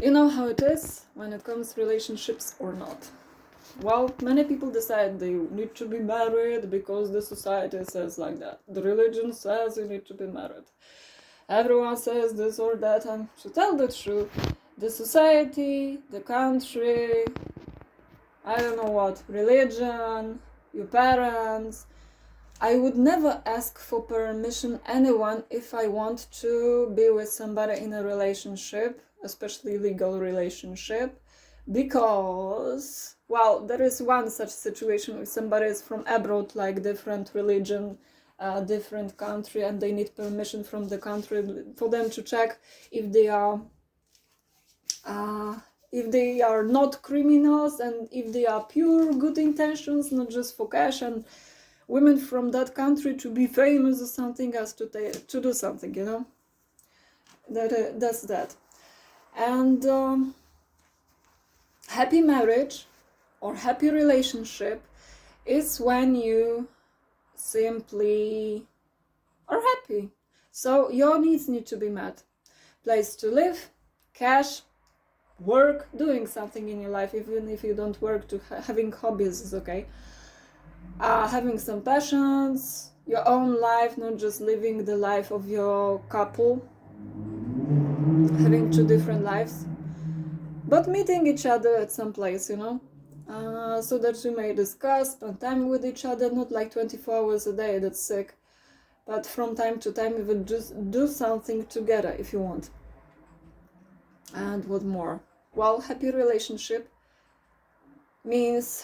You know how it is when it comes to relationships or not. Well, many people decide they need to be married because the society says like that. The religion says you need to be married. Everyone says this or that, and to tell the truth, the society, the country, I don't know what, religion, your parents, I would never ask for permission anyone if I want to be with somebody in a relationship, especially legal relationship, because, well, there is one such situation if somebody is from abroad, like different religion, different country, and they need permission from the country for them to check if they are not criminals and if they are pure good intentions, not just for cash, and women from that country to be famous or something as to do something, you know. That's that. And happy marriage or happy relationship is when you simply are happy. So your needs need to be met. Place to live, cash, work, doing something in your life, even if you don't work, to having hobbies is okay. Having some passions, your own life, not just living the life of your couple, having two different lives, but meeting each other at some place, you know, so that you may discuss, spend time with each other, not like 24 hours a day, that's sick, but from time to time even just do something together if you want. And what more? Well, happy relationship means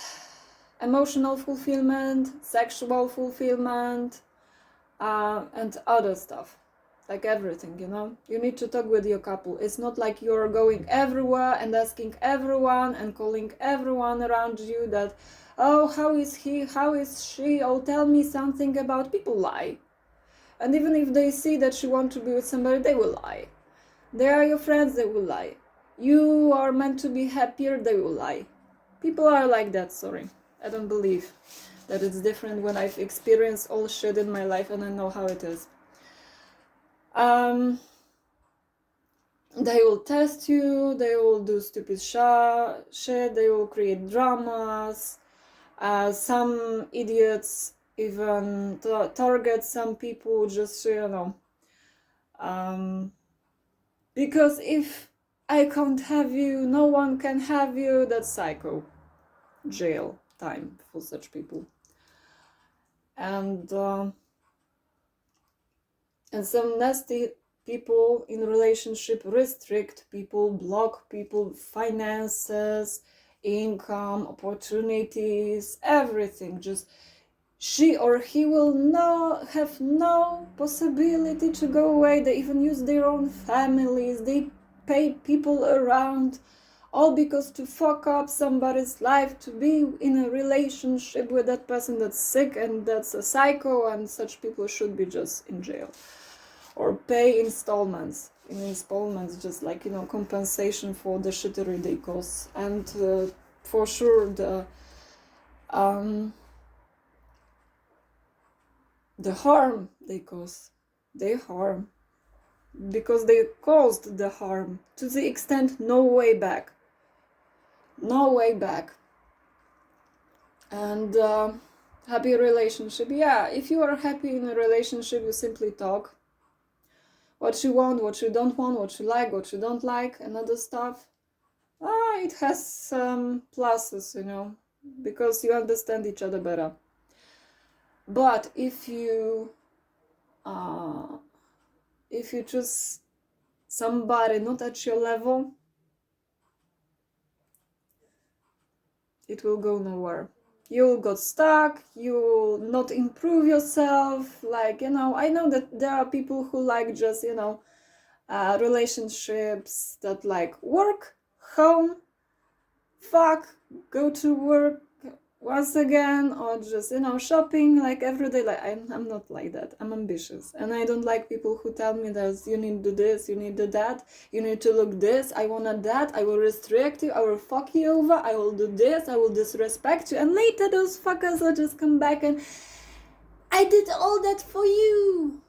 emotional fulfillment, sexual fulfillment, and other stuff, like everything, you know. You need to talk with your couple. It's not like you're going everywhere and asking everyone and calling everyone around you that, oh, how is he, how is she, oh, tell me something about. People lie, and even if they see that you want to be with somebody, they will lie. They are your friends, they will lie. You are meant to be happier, they will lie. People are like that, sorry. I don't believe that it's different when I've experienced all shit in my life and I know how it is. They will test you, they will do stupid shit, they will create dramas. Some idiots even target some people just, you know. Because if I can't have you, no one can have you, that's psycho. Jail time for such people. And some nasty people in relationship restrict people, block people, finances, income, opportunities, everything. Just she or he will have no possibility to go away. They even use their own families, they pay people around, all because to fuck up somebody's life, to be in a relationship with that person that's sick and that's a psycho, and such people should be just in jail. Or pay installments, just like, you know, compensation for the shittery they cause. And for sure the harm they cause, they harm because they caused the harm to the extent no way back. And happy relationship, yeah, if you are happy in a relationship, you simply talk what you want, what you don't want, what you like, what you don't like, and other stuff. It has some pluses, you know, because you understand each other better. But if you choose somebody not at your level, it will go nowhere. You'll get stuck, you'll not improve yourself. Like, you know, I know that there are people who like just, you know, relationships that like work, home, fuck, go to work once again, or just, you know, shopping like every day. Like, I'm not like that. I'm ambitious, and I don't like people who tell me that you need to do this, you need to do that, you need to look this, I want that, I will restrict you, I will fuck you over, I will do this, I will disrespect you, and later those fuckers will just come back and I did all that for you.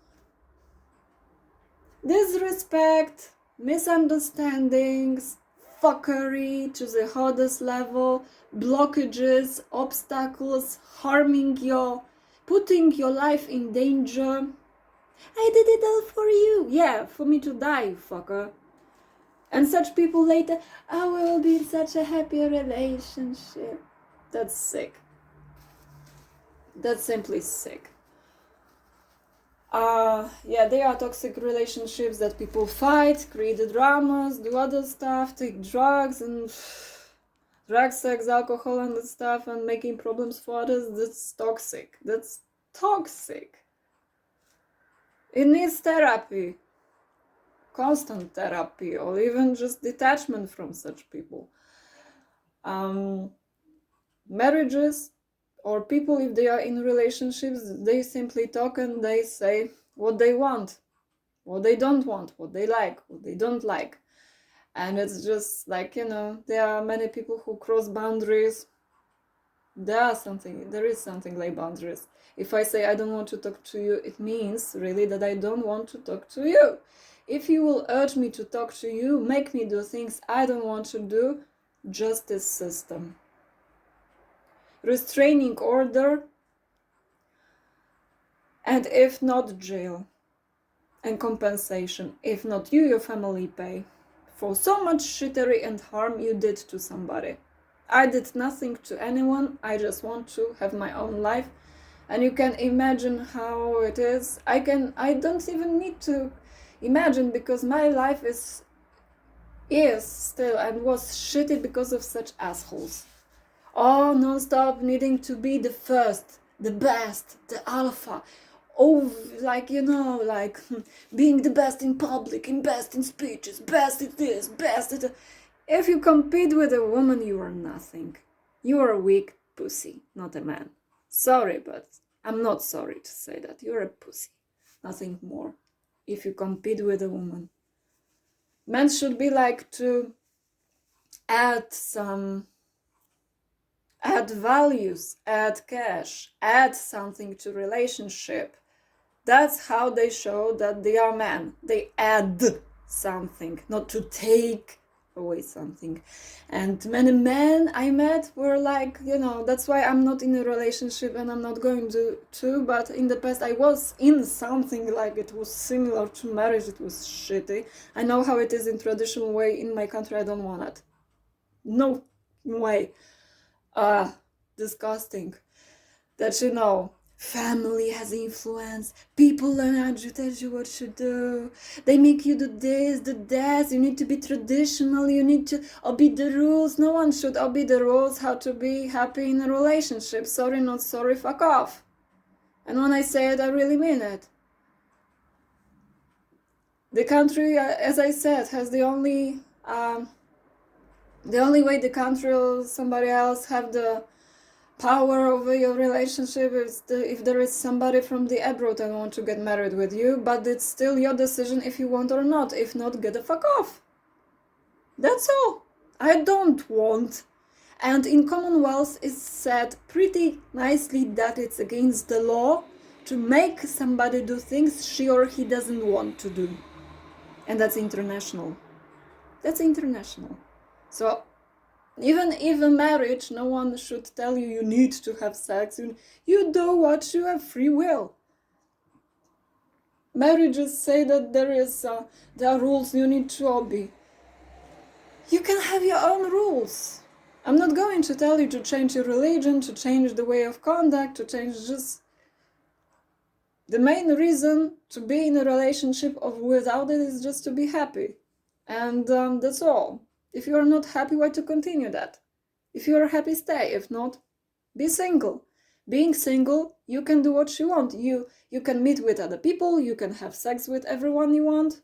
Disrespect, misunderstandings, fuckery to the hardest level, blockages, obstacles, putting your life in danger. I did it all for you. Yeah, for me to die, you fucker. And such people later, oh, we will be in such a happy relationship. That's sick. That's simply sick. Yeah, they are toxic relationships that people fight, create dramas, do other stuff, take drugs and drugs, sex, alcohol and that stuff, and making problems for others. That's toxic. That's toxic. It needs therapy, constant therapy, or even just detachment from such people. Marriages or people, if they are in relationships, they simply talk and they say what they want, what they don't want, what they like, what they don't like. And it's just like, there are many people who cross boundaries. There is something like boundaries. If I say I don't want to talk to you, it means really that I don't want to talk to you. If you will urge me to talk to you, make me do things I don't want to do, justice system. Restraining order, and if not, jail. And compensation. If not, you, your family pay for so much shittery and harm you did to somebody. I did nothing to anyone. I just want to have my own life. And you can imagine how it is. I don't even need to imagine, because my life is still and was shitty because of such assholes. Oh, non-stop needing to be the first, the best, the alpha. Oh, like, being the best in public, and best in speeches, best at this, best at that. If you compete with a woman, you are nothing. You are a weak pussy, not a man. Sorry, but I'm not sorry to say that. You're a pussy, nothing more. If you compete with a woman. Men should be like to add values, add cash, add something to relationship. That's how they show that they are men. They add something, not to take away something. And many men I met were like, that's why I'm not in a relationship and I'm not going to, but in the past I was in something like it was similar to marriage. It was shitty. I know how it is in traditional way. In my country, I don't want it. No way. Disgusting. That family has influence. People learn how to tell you what to do. They make you do this, do that. You need to be traditional. You need to obey the rules. No one should obey the rules how to be happy in a relationship. Sorry, not sorry, fuck off. And when I say it, I really mean it. The country, as I said, has the only way the country or somebody else have the power over your relationship is if there is somebody from the abroad and want to get married with you, but it's still your decision if you want or not. If not, get the fuck off. That's all. I don't want. And in Commonwealth it's said pretty nicely that it's against the law to make somebody do things she or he doesn't want to do. And that's international. That's international. So even if a marriage, no one should tell you need to have sex. You do what you have free will. Marriages say that there are rules you need to obey. You can have your own rules. I'm not going to tell you to change your religion, to change the way of conduct, to change just... The main reason to be in a relationship without it is just to be happy. And that's all. If you are not happy, why to continue that? If you are happy, stay. If not, be single. Being single, you can do what you want. You can meet with other people, you can have sex with everyone you want,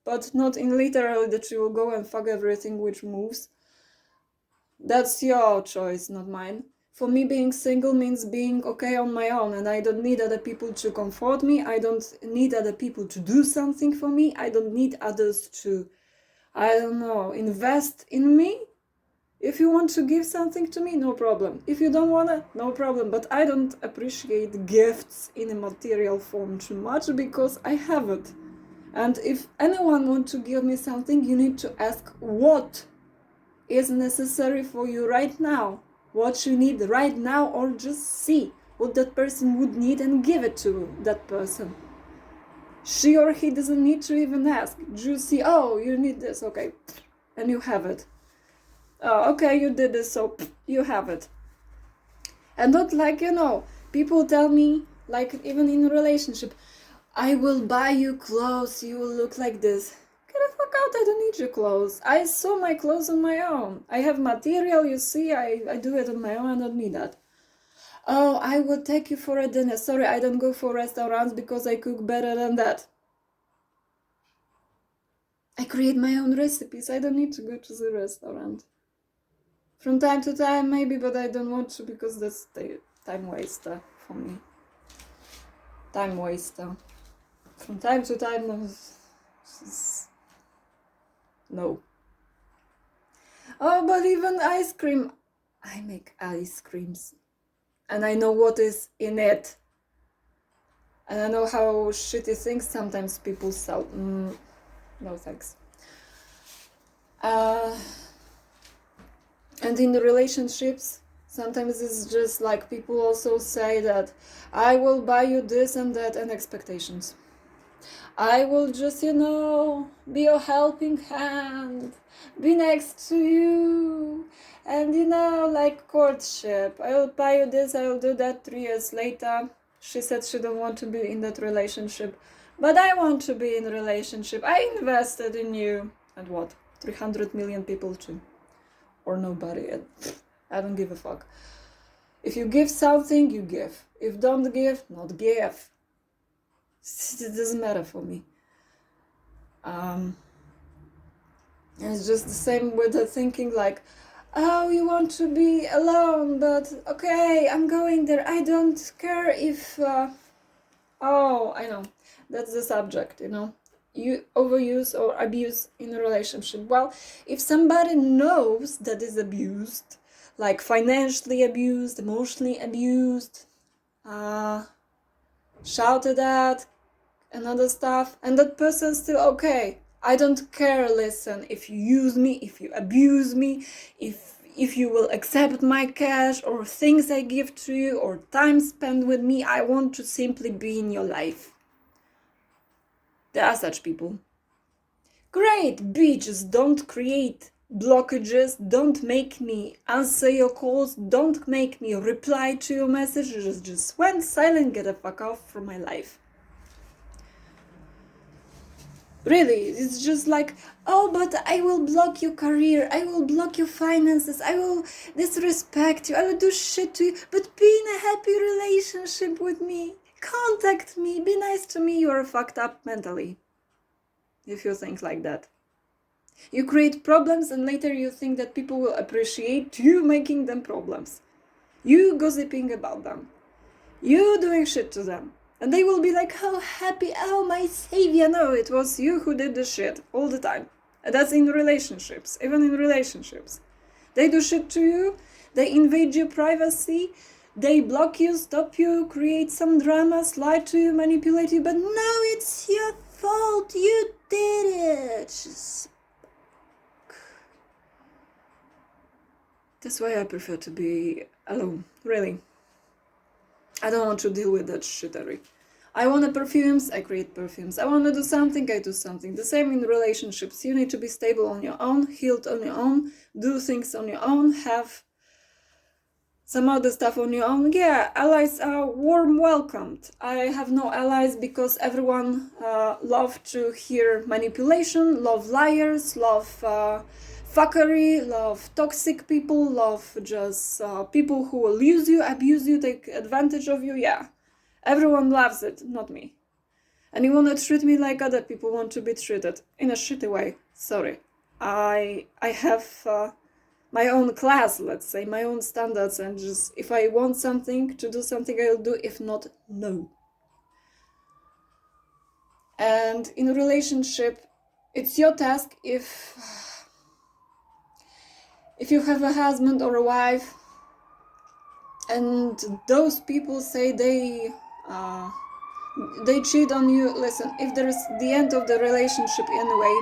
but not in literally that you will go and fuck everything which moves. That's your choice, not mine. For me, being single means being okay on my own, and I don't need other people to comfort me. I don't need other people to do something for me. I don't need others to, invest in me. If you want to give something to me, no problem. If you don't want it, no problem. But I don't appreciate gifts in a material form too much because I have it. And if anyone wants to give me something, you need to ask what. is necessary for you right now, what you need right now, or just see what that person would need and give it to that person. She or he doesn't need to even ask. You see, oh, you need this, okay, and you have it. Oh, okay, you did this, so you have it. And not like, people tell me, like even in a relationship, I will buy you clothes, you will look like this. Get the fuck out, I don't need your clothes. I sew my clothes on my own. I have material, you see, I do it on my own, I don't need that. Oh, I will take you for a dinner. Sorry, I don't go for restaurants because I cook better than that. I create my own recipes, I don't need to go to the restaurant. From time to time, maybe, but I don't want to because that's the time waster for me. Time waster. From time to time, no. Oh, but even ice cream. I make ice creams. And I know what is in it. And I know how shitty things sometimes people sell. No thanks. And in the relationships, sometimes it's just like people also say that I will buy you this and that, and expectations. I will just, be your helping hand, be next to you, and like courtship. I will buy you this, I will do that. 3 years later, she said she don't want to be in that relationship, but I want to be in a relationship. I invested in you. And what? 300 million people too. Or nobody. I don't give a fuck. If you give something, you give. If don't give, not give. It doesn't matter for me. It's just the same with the thinking like, oh, you want to be alone, but okay, I'm going there. I don't care if... Oh, I know. That's the subject, You overuse or abuse in a relationship. Well, if somebody knows that is abused, like financially abused, emotionally abused, shouted at, and other stuff, and that person's still okay. I don't care, listen, if you use me, if you abuse me, if you will accept my cash or things I give to you or time spent with me, I want to simply be in your life. There are such people. Great, bitches, don't create blockages, don't make me answer your calls, don't make me reply to your messages, just went silent, get the fuck off from my life. Really, it's just like, oh, but I will block your career, I will block your finances, I will disrespect you, I will do shit to you, but be in a happy relationship with me. Contact me, be nice to me, you are fucked up mentally. If you think like that. You create problems and later you think that people will appreciate you making them problems. You gossiping about them. You doing shit to them. And they will be like, oh, happy, oh, my savior. No, it was you who did the shit all the time. And that's in relationships, even in relationships. They do shit to you, they invade your privacy, they block you, stop you, create some dramas, lie to you, manipulate you, but no, it's your fault, you did it. Just... That's why I prefer to be alone, really. I don't want to deal with that shittery. I want perfumes, I create perfumes. I want to do something, I do something. The same in relationships. You need to be stable on your own, healed on your own, do things on your own, have some other stuff on your own. Yeah, allies are warm welcomed. I have no allies because everyone love to hear manipulation, love liars, love fuckery, love toxic people, love just people who will use you, abuse you, take advantage of you. Yeah, everyone loves it, not me. And you want to treat me like other people want to be treated, in a shitty way. Sorry. I have my own class, let's say, my own standards, and just if I want something, to do something, I'll do. If not, no. And in a relationship, it's your task if you have a husband or a wife and those people say they cheat on you. Listen, if there is the end of the relationship anyway,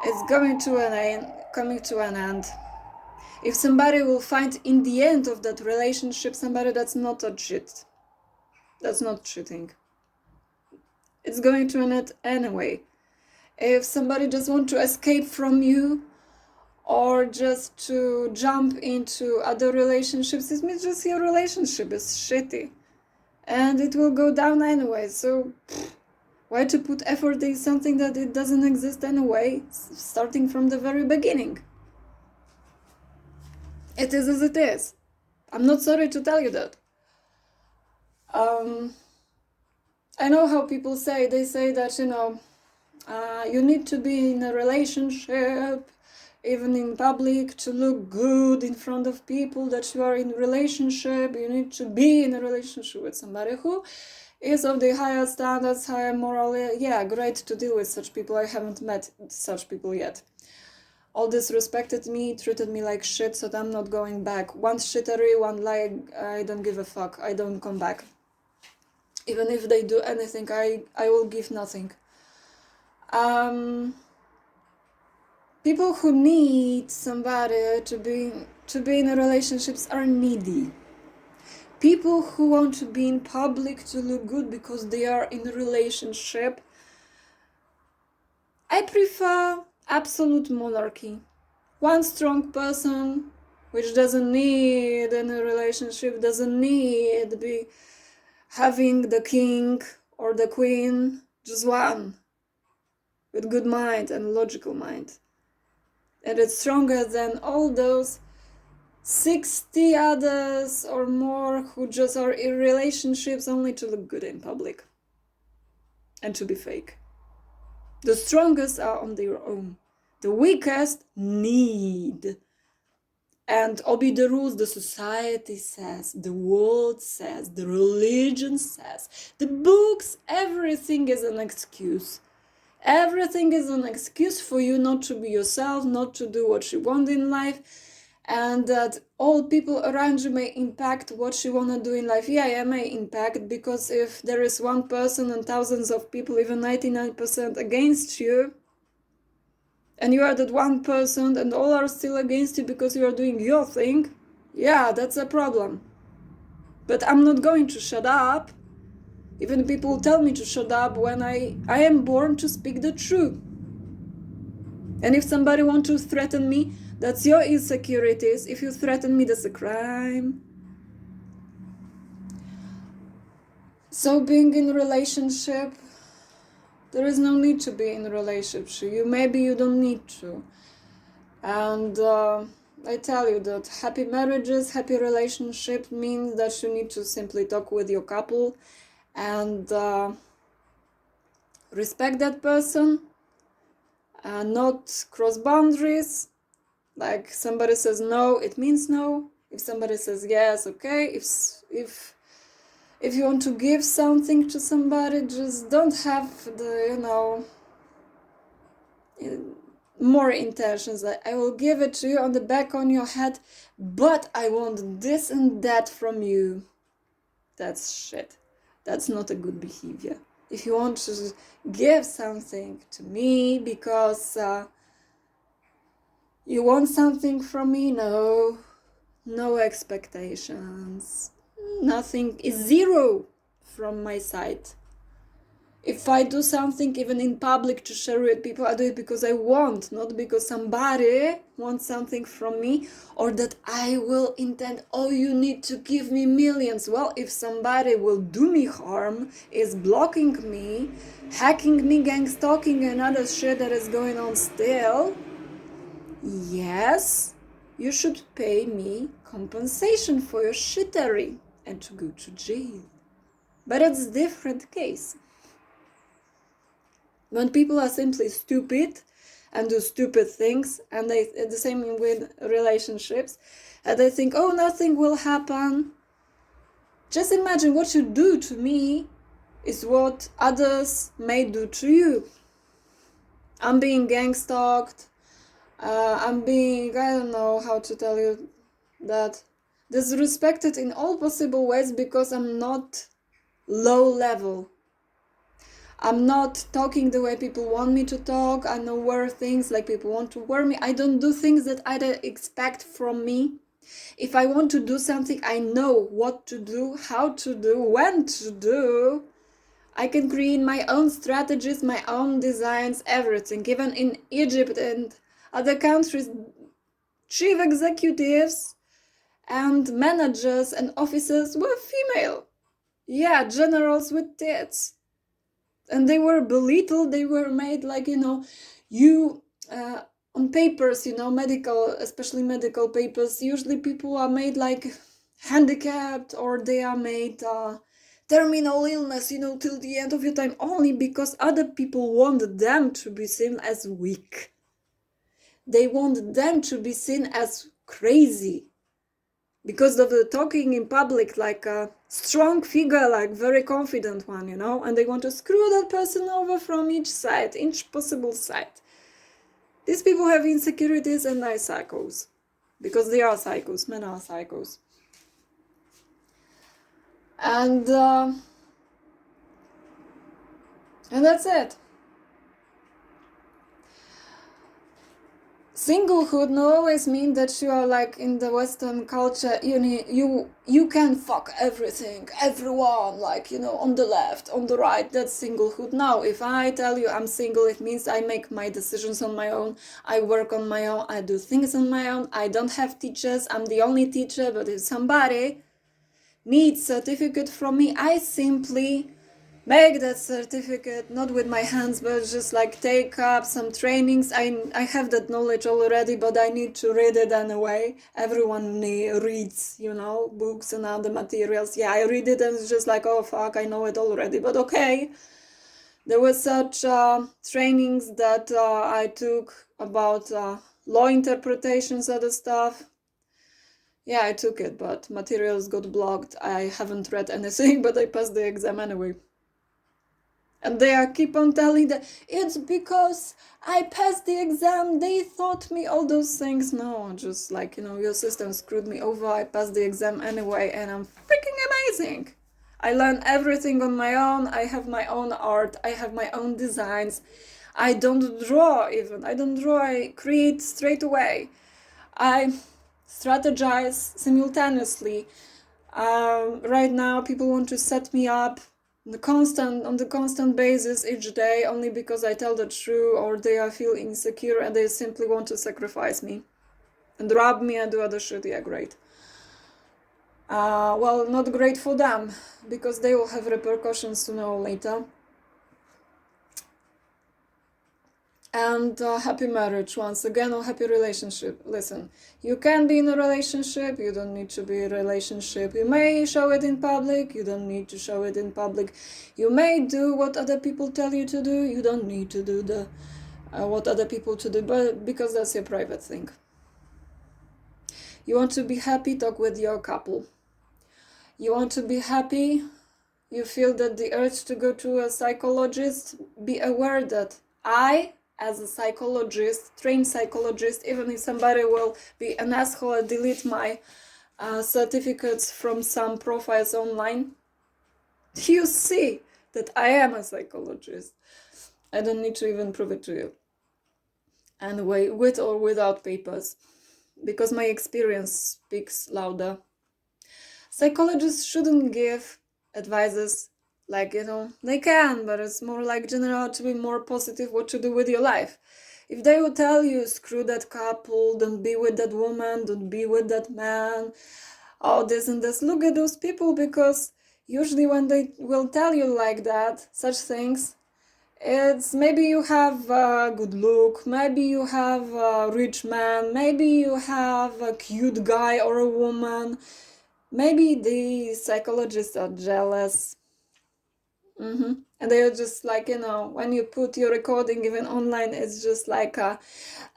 it's going to an end. coming to an end. If somebody will find in the end of that relationship somebody that's not a cheat, that's not cheating, it's going to end anyway. If somebody just want to escape from you or just to jump into other relationships, it means just your relationship is shitty and it will go down anyway. So why to put effort in something that it doesn't exist anyway, starting from the very beginning? It is as it is. I'm not sorry to tell you that. I know how people say, they say that, you need to be in a relationship, even in public, to look good in front of people that you are in a relationship. You need to be in a relationship with somebody who is of the higher standards, higher moral. Yeah, great to deal with such people. I haven't met such people yet. All disrespected me, treated me like shit, so I'm not going back. One shittery, one lie, I don't give a fuck. I don't come back. Even if they do anything, I will give nothing. People who need somebody to be in relationships are needy. People who want to be in public to look good because they are in a relationship, I prefer absolute monarchy. One strong person which doesn't need any relationship, doesn't need to be having the king or the queen, just one with good mind and logical mind. And it's stronger than all those 60 others or more who just are in relationships only to look good in public and to be fake. The strongest are on their own. The weakest need and obey the rules the society says, the world says, the religion says, the books. Everything is an excuse. Everything is an excuse for you not to be yourself, not to do what you want in life, and that all people around you may impact what you want to do in life. Yeah, may impact, because if there is one person and thousands of people, even 99% against you, and you are that one person and all are still against you because you are doing your thing, yeah, that's a problem. But I'm not going to shut up. Even people tell me to shut up when I am born to speak the truth. And if somebody wants to threaten me, that's your insecurities. If you threaten me, that's a crime. So being in a relationship, there is no need to be in a relationship. Maybe you don't need to. And I tell you that happy marriages, happy relationship means that you need to simply talk with your couple and respect that person and not cross boundaries. Like somebody says no, it means no. If somebody says yes, okay. If you want to give something to somebody, just don't have the, more intentions. Like, I will give it to you on the back on your head, but I want this and that from you. That's shit. That's not a good behavior. If you want to give something to me because you want something from me, no expectations. Nothing is zero from my side. If I do something even in public to share with people, I do it because I want, not because somebody wants something from me or that I will intend, oh, you need to give me millions. Well, if somebody will do me harm, is blocking me, hacking me, gang stalking and other shit that is going on still, yes, you should pay me compensation for your shittery and to go to jail. But it's a different case. When people are simply stupid and do stupid things, and the same with relationships, and they think, oh, nothing will happen. Just imagine what you do to me is what others may do to you. I'm being gang stalked. I'm being, I don't know how to tell you that, disrespected in all possible ways because I'm not low level. I'm not talking the way people want me to talk. I don't wear things like people want to wear me. I don't do things that others expect from me. If I want to do something, I know what to do, how to do, when to do. I can create my own strategies, my own designs, everything. Even in Egypt and other countries, chief executives and managers and officers were female. Yeah, generals with tits. And they were belittled, they were made like, you on papers, medical, especially medical papers, usually people are made like handicapped, or they are made terminal illness, till the end of your time, only because other people wanted them to be seen as weak. They wanted them to be seen as crazy because of the talking in public like a strong figure, like very confident one, and they want to screw that person over from each possible side. These people have insecurities and are psychos, because they are psychos, men are psychos. And that's it. Singlehood no always mean that you are like in the Western culture, you can fuck everything, everyone, like, on the left, on the right, that's singlehood. Now, if I tell you I'm single, it means I make my decisions on my own, I work on my own, I do things on my own, I don't have teachers, I'm the only teacher, but if somebody needs certificate from me, I simply make that certificate, not with my hands, but just like take up some trainings. I have that knowledge already, but I need to read it anyway. Everyone reads, books and other materials. Yeah, I read it and it's just like, oh fuck, I know it already, but okay. There were such trainings that I took about law interpretations, other stuff. Yeah, I took it, but materials got blocked. I haven't read anything, but I passed the exam anyway. And they keep on telling that it's because I passed the exam, they taught me all those things. No, just like, your system screwed me over, I passed the exam anyway, and I'm freaking amazing. I learn everything on my own, I have my own art, I have my own designs. I don't draw even, I create straight away. I strategize simultaneously. Right now, people want to set me up on the constant basis each day, only because I tell the truth, or they feel insecure and they simply want to sacrifice me and rob me and do other shit. Yeah, great. Well, not great for them, because they will have repercussions sooner or later. And happy marriage once again, or happy relationship. Listen, you can be in a relationship, you don't need to be in a relationship. You may show it in public, you don't need to show it in public. You may do what other people tell you to do, you don't need to do what other people to do, but because that's your private thing. You want to be happy, talk with your couple. You want to be happy, you feel that the urge to go to a psychologist, be aware that as a psychologist, trained psychologist, even if somebody will be an asshole and delete my certificates from some profiles online, you see that I am a psychologist. I don't need to even prove it to you. Anyway, with or without papers, because my experience speaks louder. Psychologists shouldn't give advices like, they can, but it's more like general to be more positive what to do with your life. If they would tell you, screw that couple, don't be with that woman, don't be with that man, all this and this, look at those people, because usually when they will tell you like that, such things, it's maybe you have a good look, maybe you have a rich man, maybe you have a cute guy or a woman, maybe the psychologists are jealous. And they're just like, when you put your recording even online, it's just like,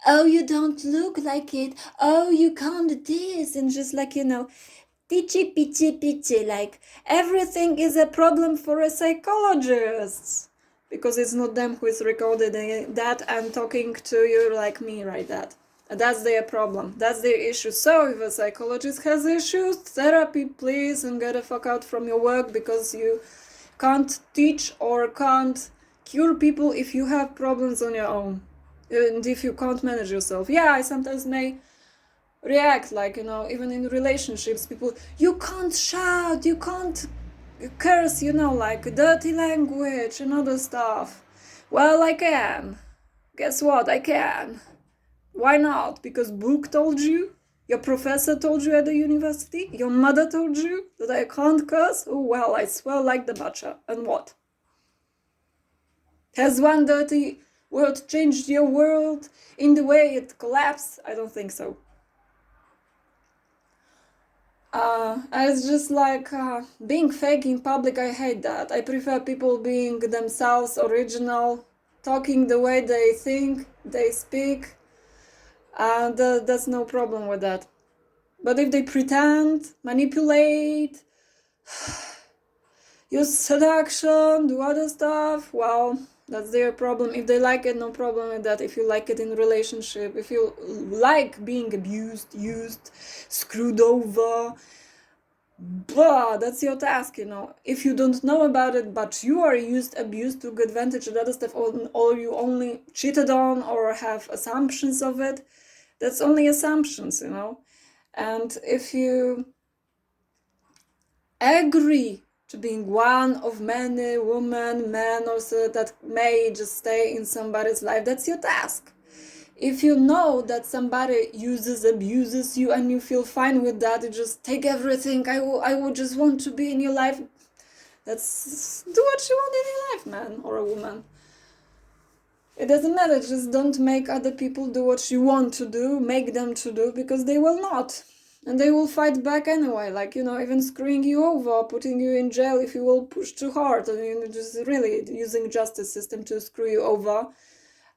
oh, you don't look like it, oh, you can't this, and just like, pitchy, like everything is a problem for a psychologist, because it's not them who is recording that and talking to you like me right that. That's their problem, that's their issue. So if a psychologist has issues, therapy please, and get the fuck out from your work, because you can't teach or can't cure people if you have problems on your own and if you can't manage yourself. Yeah, I sometimes may react like, even in relationships, people, you can't shout, you can't curse, like dirty language and other stuff. Well, I can. Guess what? I can. Why not? Because book told you? Your professor told you at the university? Your mother told you that I can't curse? Oh, well, I swear like the butcher. And what? Has one dirty word changed your world in the way it collapsed? I don't think so. It's just like being fake in public. I hate that. I prefer people being themselves, original, talking the way they think, they speak, and that's no problem with that. But if they pretend, manipulate, use seduction, do other stuff, well, that's their problem. If they like it, no problem with that. If you like it in relationship, if you like being abused, used, screwed over, blah, that's your task, If you don't know about it, but you are used, abused, took advantage of other stuff, or you only cheated on or have assumptions of it, that's only assumptions, And if you agree to being one of many women, men, or so that may just stay in somebody's life, that's your task. If you know that somebody uses, abuses you, and you feel fine with that, you just take everything. I would just want to be in your life. That's do what you want in your life, man or a woman. It doesn't matter. Just don't make other people do what you want to do. Make them to do, because they will not. And they will fight back anyway, like, even screwing you over, putting you in jail if you will push too hard. I mean, just really using justice system to screw you over.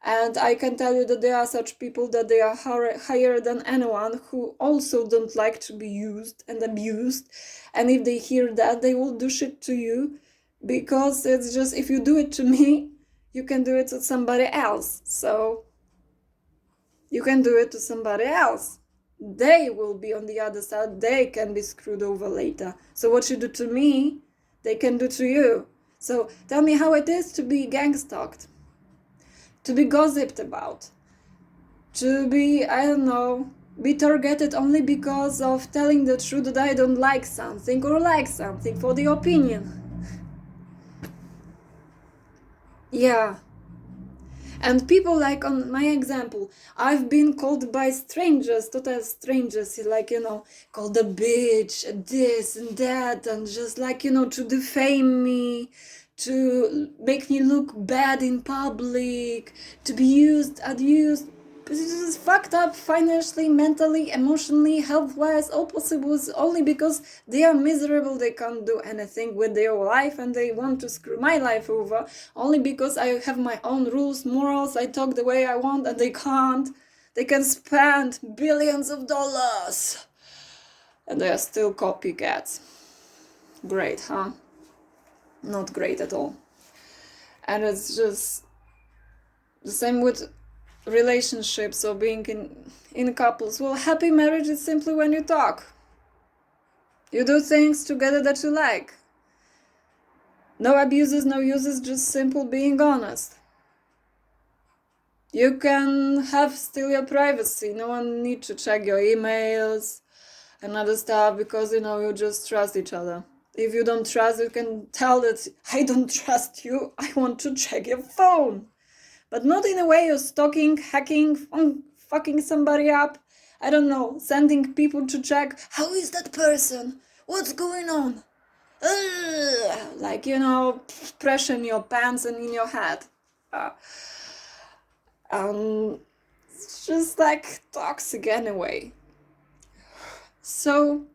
And I can tell you that there are such people that they are higher than anyone, who also don't like to be used and abused. And if they hear that, they will do shit to you, because it's just, if you do it to me, you can do it to somebody else. So you can do it to somebody else. They will be on the other side. They can be screwed over later. So what you do to me, they can do to you. So tell me how it is to be gang-stalked, to be gossiped about, to be, I don't know, be targeted only because of telling the truth that I don't like something or like something for the opinion. Yeah. And people, like on my example, I've been called by strangers, total strangers, like, called a bitch, this and that, and just like, to defame me, to make me look bad in public, to be used, abused. It's just fucked up financially, mentally, emotionally, health-wise, all possible, only because they are miserable, they can't do anything with their life, and they want to screw my life over, only because I have my own rules, morals, I talk the way I want, and they can't. They can spend billions of dollars, and they are still copycats. Great, huh? Not great at all. And it's just the same with relationships or being in couples. Well, happy marriage is simply when you talk. You do things together that you like. No abuses, no uses, just simple being honest. You can have still your privacy. No one needs to check your emails and other stuff, because, you just trust each other. If you don't trust, you can tell that I don't trust you, I want to check your phone. But not in a way of stalking, hacking, fucking somebody up. I don't know, sending people to check, how is that person? What's going on? Like, pressure in your pants and in your head. It's just like toxic anyway. So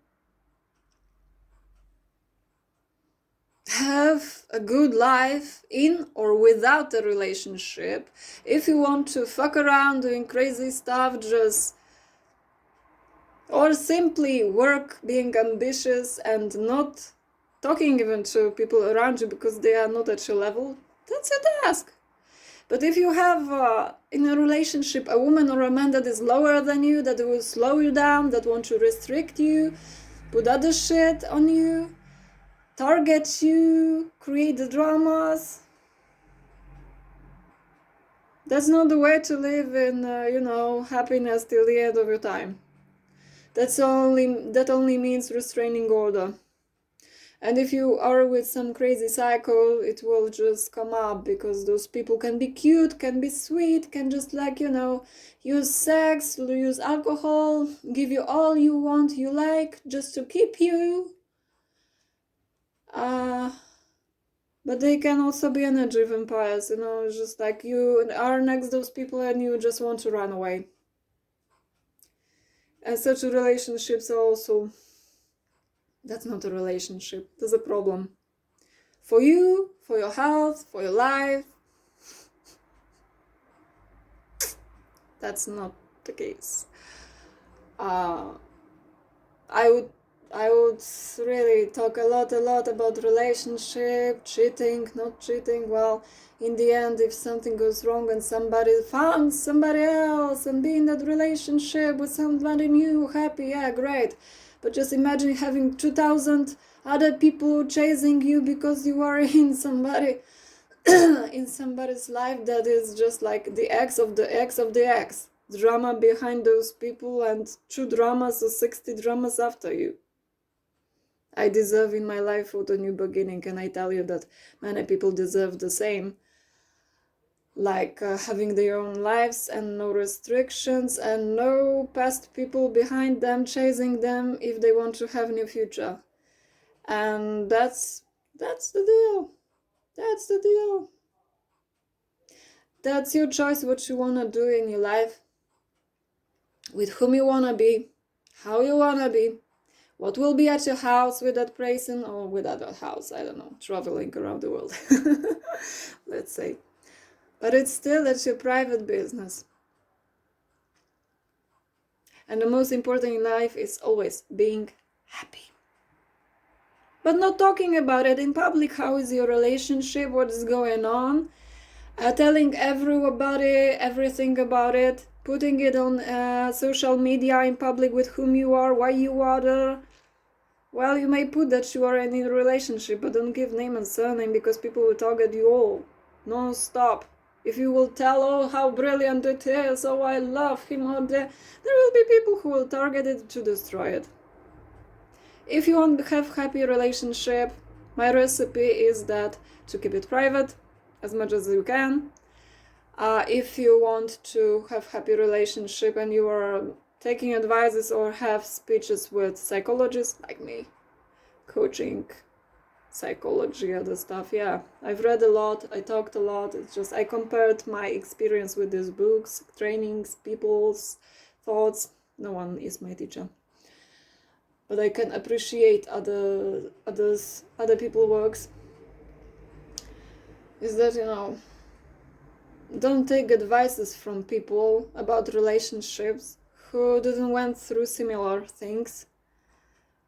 have a good life in or without a relationship. If you want to fuck around doing crazy stuff, or simply work being ambitious and not talking even to people around you because they are not at your level, that's your task. But if you have in a relationship a woman or a man that is lower than you, that will slow you down, that want to restrict you, put other shit on you, target you, create the dramas, That's not the way to live in, happiness till the end of your time. That only means restraining order. And if you are with some crazy psycho, it will just come up, because those people can be cute, can be sweet, can just use sex, use alcohol, give you all you want, you like, just to keep you. But they can also be energy vampires, just like you are next to those people and you just want to run away. And such relationships are also, that's not a relationship, that's a problem. For you, for your health, for your life. That's not the case. I would really talk a lot about relationship, cheating, not cheating. Well, in the end, if something goes wrong and somebody found somebody else and be in that relationship with somebody new, happy, yeah, great. But just imagine having 2,000 other people chasing you because you are in somebody in somebody's life that is just like the ex of the ex of the ex. Drama behind those people, and 2 dramas or 60 dramas after you. I deserve in my life with a new beginning, and I tell you that many people deserve the same. Like having their own lives and no restrictions and no past people behind them chasing them if they want to have a new future. And that's the deal. That's the deal. That's your choice, what you want to do in your life, with whom you want to be, how you want to be, what will be at your house with that person or with other house, I don't know, traveling around the world, let's say. But it's your private business. And the most important in life is always being happy. But not talking about it in public. How is your relationship? What is going on? Telling everybody everything about it. Putting it on social media in public with whom you are, why you are there. Well, you may put that you are in a relationship, but don't give name and surname, because people will target you all. Non-stop. If you will tell, oh, how brilliant it is, oh, I love him, or there will be people who will target it to destroy it. If you want to have happy relationship, my recipe is that to keep it private as much as you can. If you want to have happy relationship and you are taking advices or have speeches with psychologists like me, coaching, psychology, other stuff, yeah, I've read a lot, I talked a lot. It's just I compared my experience with these books, trainings, people's thoughts. No one is my teacher, but I can appreciate other people's works. Is that don't take advices from people about relationships who didn't went through similar things,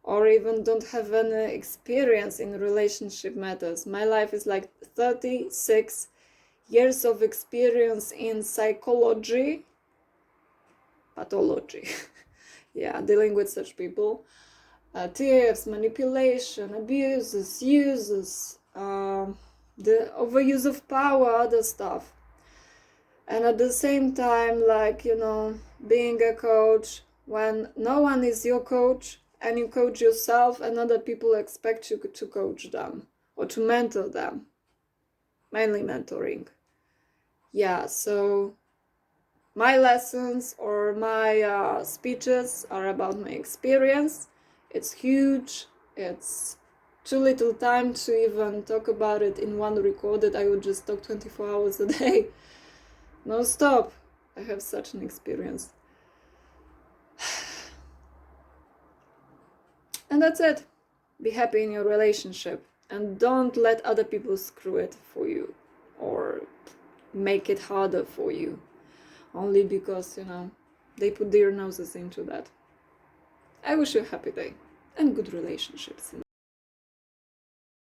or even don't have any experience in relationship matters. My life is like 36 years of experience in psychology, pathology, yeah, dealing with such people, thefts, manipulation, abuses, uses, the overuse of power, other stuff. And at the same time, being a coach, when no one is your coach and you coach yourself, and other people expect you to coach them or to mentor them, mainly mentoring. Yeah, so my lessons or my speeches are about my experience. It's huge. It's too little time to even talk about it in one recorded. I would just talk 24 hours a day. No stop. I have such an experience. And that's it. Be happy in your relationship and don't let other people screw it for you or make it harder for you only because, they put their noses into that. I wish you a happy day and good relationships in